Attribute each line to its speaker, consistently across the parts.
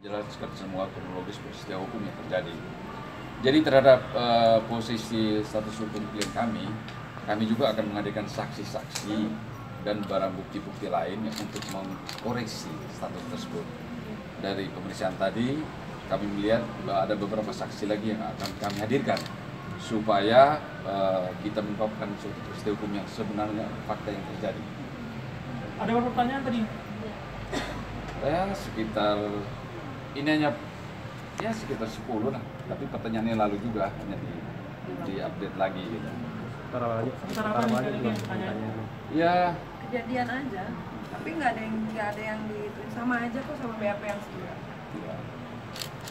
Speaker 1: Jelaskan semua kronologis peristiwa hukum yang terjadi. Jadi terhadap posisi status hukum klien kami juga akan menghadirkan saksi-saksi dan barang bukti-bukti lain yang untuk mengkoreksi status tersebut. Dari pemeriksaan tadi, kami melihat ada beberapa saksi lagi yang akan kami hadirkan supaya kita mengungkapkan suatu peristiwa hukum yang sebenarnya fakta yang terjadi.
Speaker 2: Ada beberapa pertanyaan tadi?
Speaker 1: Ya, sekitar ini hanya sekitar 10 lah, tapi pertanyaannya lalu juga hanya di update lagi gitu. Ya
Speaker 3: Kejadian aja, tapi nggak ada yang ditulis, sama aja kok sama BAP yang sebelumnya.
Speaker 1: ya.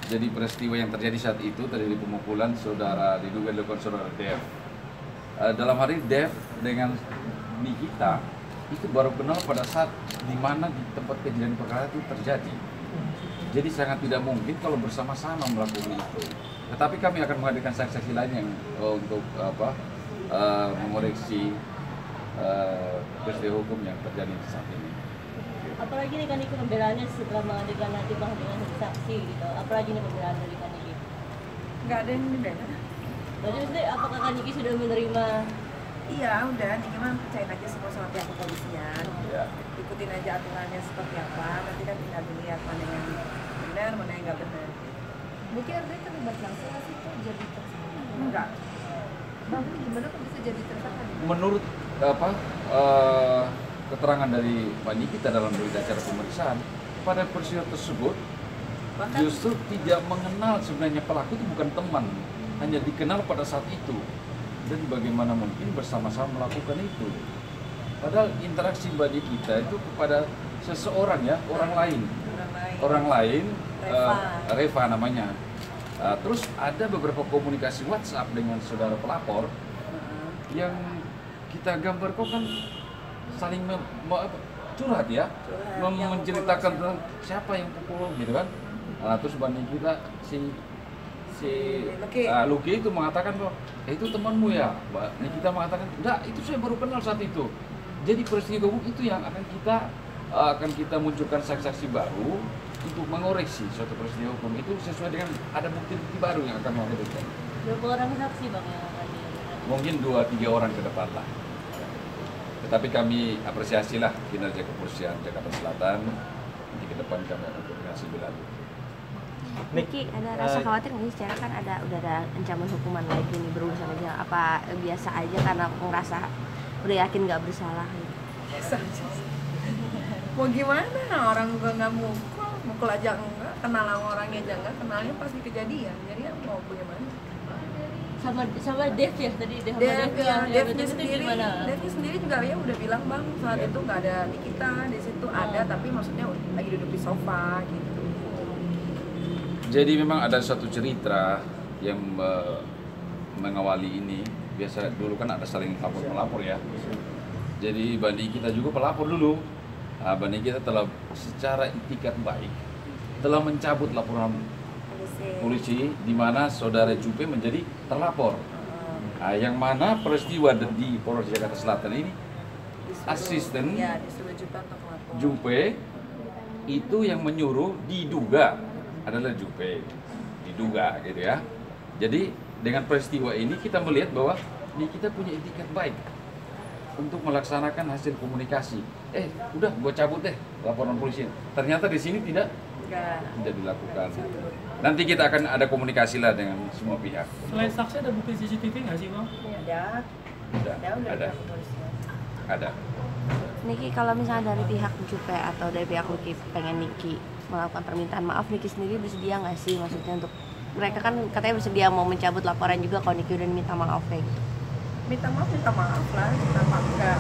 Speaker 1: Jadi peristiwa yang terjadi saat itu terjadi pemukulan diduga dilakukan saudara Dev. Dalam hari Dev dengan Nikita itu baru kenal pada saat di mana di tempat kejadian perkara itu terjadi. Jadi sangat tidak mungkin kalau bersama-sama melakukan itu. Tetapi kami akan menghadirkan saksi-saksi lain yang untuk mengoreksi peristiwa hukum yang terjadi saat ini.
Speaker 4: Apalagi nih kan itu pembelaannya setelah menghadirkan nanti dengan saksi gitu. Apalagi nih pembelaan dari Kaniki?
Speaker 3: Nggak ada yang dibela.
Speaker 4: Berarti maksudnya apakah Kaniki sudah menerima?
Speaker 3: Iya, udah, Niki mah percayain aja semua sama pihak kepolisian.
Speaker 1: Ya.
Speaker 3: Ikutin aja aturannya seperti apa, nanti kan tinggal dilihat mana yang benar, mana yang nggak benar.
Speaker 5: Mungkin artinya terlibat langsung nggak sih kok jadi tersangka?
Speaker 3: Enggak.
Speaker 5: Bang, gimana kok bisa jadi tersangka?
Speaker 1: Menurut keterangan dari Pak Nikita dalam berita acara pemeriksaan, pada peristiwa tersebut justru tidak mengenal sebenarnya pelaku itu bukan teman, hanya dikenal pada saat itu. Dan bagaimana mungkin bersama-sama melakukan itu? Padahal interaksi Mbak Nikita itu kepada seseorang ya, orang lain, Reva namanya. Terus ada beberapa komunikasi WhatsApp dengan saudara pelapor yang kita gambar kok kan saling curhat ya, menceritakan tentang siapa yang pukul gitu kan. Terus Mbak Nikita si Luki itu mengatakan bahwa itu temanmu ya, Mbak Nikita mengatakan enggak, itu saya baru kenal saat itu. Jadi peristiwa hukum itu yang akan kita munculkan saksi-saksi baru untuk mengoreksi suatu peristiwa hukum itu sesuai dengan ada bukti-bukti baru yang akan menghadirkan.
Speaker 4: Berapa orang saksi Bang yang akan
Speaker 1: Mungkin 2-3 orang ke depan lah. Tetapi kami apresiasilah kinerja kepolisian Jakarta Selatan. Nanti ke depan kami akan koordinasi lebih lanjut.
Speaker 6: Niki, ada rasa khawatir nggak sih? Secara kan udah ada ancaman hukuman lagi nih berurusan aja. Apa biasa aja karena ngerasa udah yakin nggak bersalah? Gitu?
Speaker 3: Biasa aja. Mau gimana? Orang juga nggak mukul aja enggak, kenal sama orangnya aja enggak, kenalnya pas di kejadian. Jadi ya mau bagaimana?
Speaker 4: sama Dev ya tadi
Speaker 3: Devnya sendiri juga ya udah bilang bang saat itu nggak ada Nikita di situ ada, tapi maksudnya lagi duduk di sofa gitu.
Speaker 1: Jadi memang ada satu cerita yang mengawali ini. Biasa dulu kan ada saling lapor-melapor ya. Jadi Bani kita juga pelapor dulu. Bani kita telah secara itikat baik telah mencabut laporan polisi di mana saudara Jupe menjadi terlapor. Yang mana peristiwa di Polres Jakarta Selatan ini asisten Jupe itu yang menyuruh diduga adalah Jupe, diduga gitu ya. Jadi dengan peristiwa ini kita melihat bahwa kita punya itikat baik untuk melaksanakan hasil komunikasi. Udah gue cabut deh laporan polisi. Ternyata di sini tidak dilakukan. Nanti kita akan ada komunikasi lah dengan semua pihak.
Speaker 2: Selain saksi ada bukti CCTV nggak sih bang?
Speaker 1: Ada.
Speaker 6: Niki, kalau misalnya dari pihak Jupe atau dari pihak Luki pengen Niki melakukan permintaan maaf, Niki sendiri bersedia nggak sih? Maksudnya untuk mereka kan katanya bersedia mau mencabut laporan juga kalau Niki udah minta maaf kayak gitu.
Speaker 3: Minta maaf lah, kenapa enggak?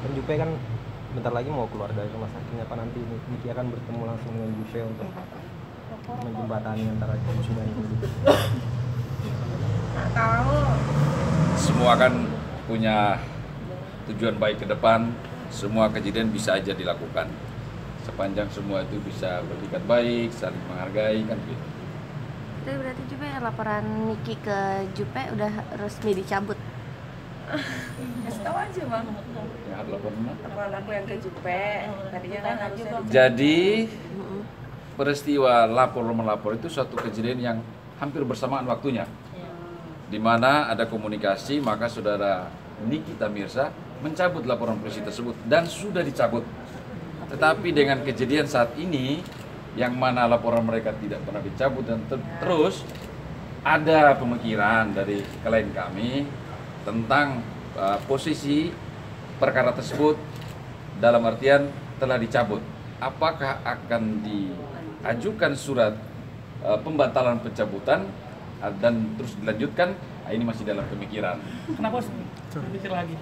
Speaker 7: Dan Jupe kan bentar lagi mau keluar dari rumah sakit, apa nanti Niki akan bertemu langsung dengan Jupe untuk menjembatani antara Jupe dan Niki?
Speaker 3: Nggak tahu.
Speaker 1: Semua kan punya tujuan baik ke depan, semua kejadian bisa aja dilakukan. Sepanjang semua itu bisa bertikat baik, saling menghargai kan gitu.
Speaker 6: Tapi berarti Jupe laporan Niki ke Jupe udah resmi dicabut.
Speaker 3: Kasih tahu aja bang.
Speaker 1: Ya, laporan
Speaker 3: Laporan aku yang ke Jupe, tadinya kan harusnya.
Speaker 1: Jadi peristiwa lapor melapor itu suatu kejadian yang hampir bersamaan waktunya, di mana ada komunikasi, maka saudara Niki Tamirsa mencabut laporan polisi tersebut dan sudah dicabut. Tetapi dengan kejadian saat ini, yang mana laporan mereka tidak pernah dicabut dan terus ada pemikiran dari klien kami tentang posisi perkara tersebut dalam artian telah dicabut. Apakah akan diajukan surat pembatalan pencabutan dan terus dilanjutkan? Nah, ini masih dalam pemikiran.
Speaker 2: Kenapa berpikir lagi?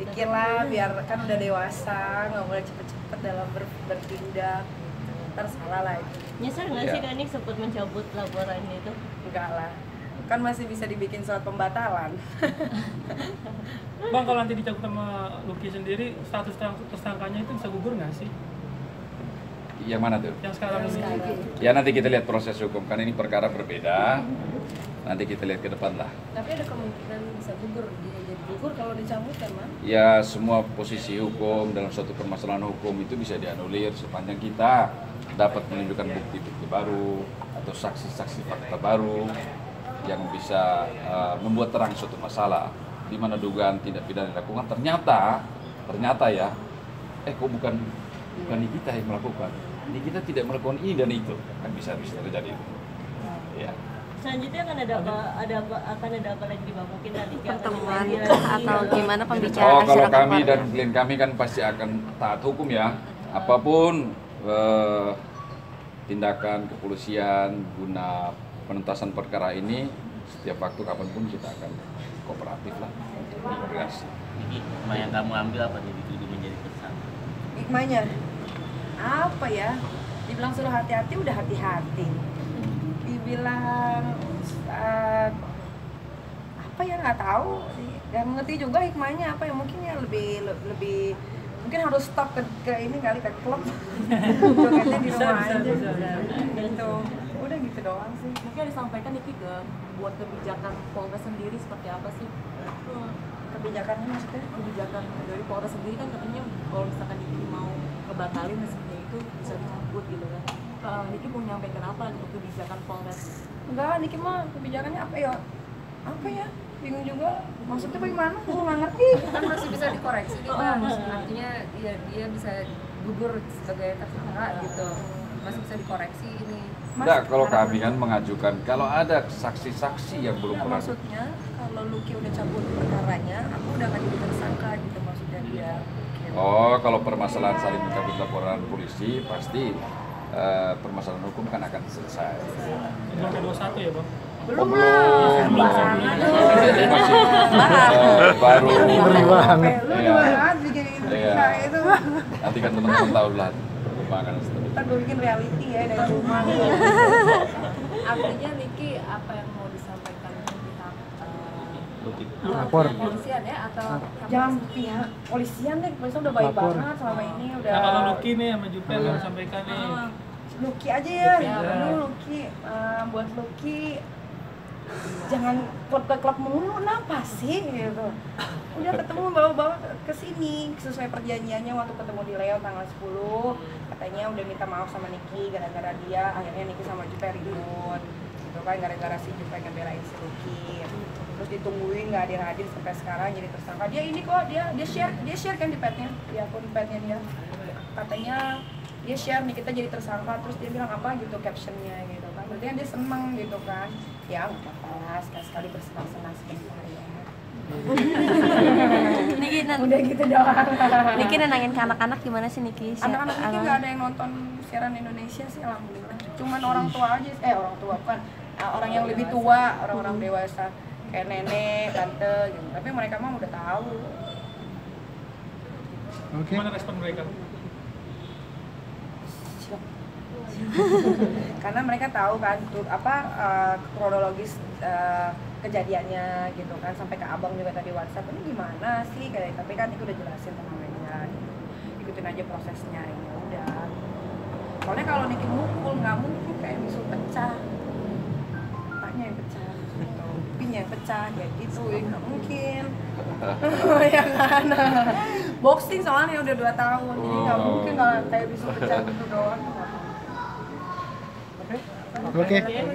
Speaker 3: Pikirlah, biar kan udah dewasa, nggak boleh cepet-cepet dalam bertindak, ntar salah lagi.
Speaker 4: Nyesel nggak
Speaker 1: Iya.
Speaker 4: sih Kak Nik sempat mencabut laporan itu?
Speaker 3: Enggak lah, kan masih bisa dibikin surat pembatalan.
Speaker 2: Bang, kalau nanti dicabut sama Lucky sendiri, status tersangkanya itu bisa gugur nggak sih?
Speaker 1: Yang mana tuh?
Speaker 2: Yang sekarang ini.
Speaker 1: Ya nanti kita lihat proses hukum, kan ini perkara berbeda. Nanti kita lihat ke depan lah.
Speaker 5: Tapi ada kemungkinan bisa gugur, dia jadi gugur kalau dicabut kan, Man?
Speaker 1: Ya semua posisi hukum dalam suatu permasalahan hukum itu bisa dianulir sepanjang kita dapat menunjukkan bukti-bukti baru atau saksi-saksi fakta baru yang bisa membuat terang suatu masalah di mana dugaan tindak pidana dilakukan ternyata ya kok bukan kita yang melakukan, ini kita tidak melakukan ini dan itu, kan bisa terjadi itu. Ya.
Speaker 4: Selanjutnya akan ada apa lagi di Bang? Mungkin nanti akan
Speaker 6: Pertemuan
Speaker 4: dipanggil
Speaker 6: atau
Speaker 4: lagi.
Speaker 6: gimana pembicaraan
Speaker 1: Oh, kalau
Speaker 6: masyarakat
Speaker 1: kami
Speaker 6: keluarga?
Speaker 1: dan klien kami kan pasti akan taat hukum ya. Apapun tindakan kepolisian guna penuntasan perkara ini, setiap waktu kapanpun kita akan kooperatif lah, koordinasi.
Speaker 8: Hikmah yang kamu ambil apa nih dituduh menjadi tersangka?
Speaker 3: Hikmahnya apa ya? Dibilang suruh hati-hati, udah hati-hati. Dibilang apa ya, nggak tahu. Gak ngerti juga hikmahnya apa ya, mungkin ya lebih mungkin harus stop ke ini kali, ke klub. Jogetnya di rumah aja. Gitu. Udah gitu doang sih.
Speaker 9: Mungkin disampaikan Niki ke buat kebijakan Polres sendiri seperti apa sih?
Speaker 3: Kebijakannya maksudnya?
Speaker 9: Kebijakan dari Polres sendiri kan katanya kalau misalkan Niki mau ngebatalin mesinnya itu bisa dicabut gitu kan. Niki mau nyampaikan apa untuk kebijakan Polres?
Speaker 3: Enggak, Niki mah kebijakannya apa ya? Apa ya? Bingung juga. Maksudnya bagaimana? Aku nggak ngerti.
Speaker 5: Kan masih bisa dikoreksi nih, Bang. Artinya dia bisa gugur sebagai tersangka gitu. Masih bisa dikoreksi ini.
Speaker 1: Enggak, kalau kami kan mengajukan kalau ada saksi-saksi yang belum
Speaker 3: Ya,
Speaker 1: pernah.
Speaker 3: maksudnya kalau Lucky udah cabut perkaranya, aku udah nggak jadi tersangka gitu maksudnya dia. Gitu.
Speaker 1: Oh, kalau permasalahan saling mencabut laporan polisi pasti permasalahan hukum kan akan selesai.
Speaker 2: Belum P21 ya, Bang?
Speaker 1: Oh, belum. Jadi masih baru.
Speaker 3: Lu
Speaker 1: Iya.
Speaker 3: gimana bikin
Speaker 1: Iya.
Speaker 3: nah, itu?
Speaker 1: Nanti kan teman-teman tahu lah perkembangan seterusnya.
Speaker 3: Ntar gue bikin reality ya dari rumah.
Speaker 5: Artinya Niki apa yang mau disampaikan ke pihak
Speaker 7: Lapor.
Speaker 5: polisian ya atau
Speaker 3: Jangan pihak polisian deh, polisian udah baik
Speaker 7: Lapor.
Speaker 3: banget selama ini udah.
Speaker 2: Nah, kalau Lucky nih sama Jupen yang sampaikan nih.
Speaker 3: Lucky aja ya,
Speaker 2: Lucky.
Speaker 3: aduh Lucky, buat Lucky jangan klub ke klub mulu, kenapa sih gitu. Udah ketemu bawa-bawa ke sini sesuai perjanjiannya waktu ketemu di Leo tanggal 10, katanya udah minta maaf sama Niki gara-gara dia, akhirnya Niki sama Jupe ribut gitu kan, gara-gara si Jupe ngebelain si Lucky. Terus ditungguin nggak hadir sampai sekarang jadi tersangka. Dia ini kok dia share kan di petnya, di akun petnya dia. Katanya dia share nih kita jadi tersangka, terus dia bilang apa gitu captionnya gitu kan, berarti kan dia seneng gitu kan, ya nggak apa-apa lah sekali-sekali bersenang-senang sebentar ya.
Speaker 6: Niki
Speaker 3: Udah gitu doang.
Speaker 6: Niki nenangin ke anak-anak gimana sih Niki?
Speaker 3: Anak-anak ini nggak ada yang nonton siaran Indonesia sih, alhamdulillah. Cuman orang tua aja, orang tua kan, orang yang lebih tua, orang-orang dewasa kayak nenek, tante gitu. Tapi mereka mah udah tahu.
Speaker 2: Gimana respon mereka?
Speaker 3: Karena mereka tahu kan tuh apa kronologis kejadiannya gitu kan, sampai ke abang juga tadi WhatsApp ini gimana sih kayak, tapi kan itu udah jelasin sama mereka gitu. Ikutin aja prosesnya ya udah. Soalnya kalau Niki mukul nggak mungkin kayak bisul pecah, matanya yang pecah gitu, pinya yang pecah kayak gitu ya nggak mungkin. Ya kan, boxing soalnya udah 2 tahun jadi nggak mungkin kalau kayak bisul pecah gitu doang.
Speaker 10: Oke.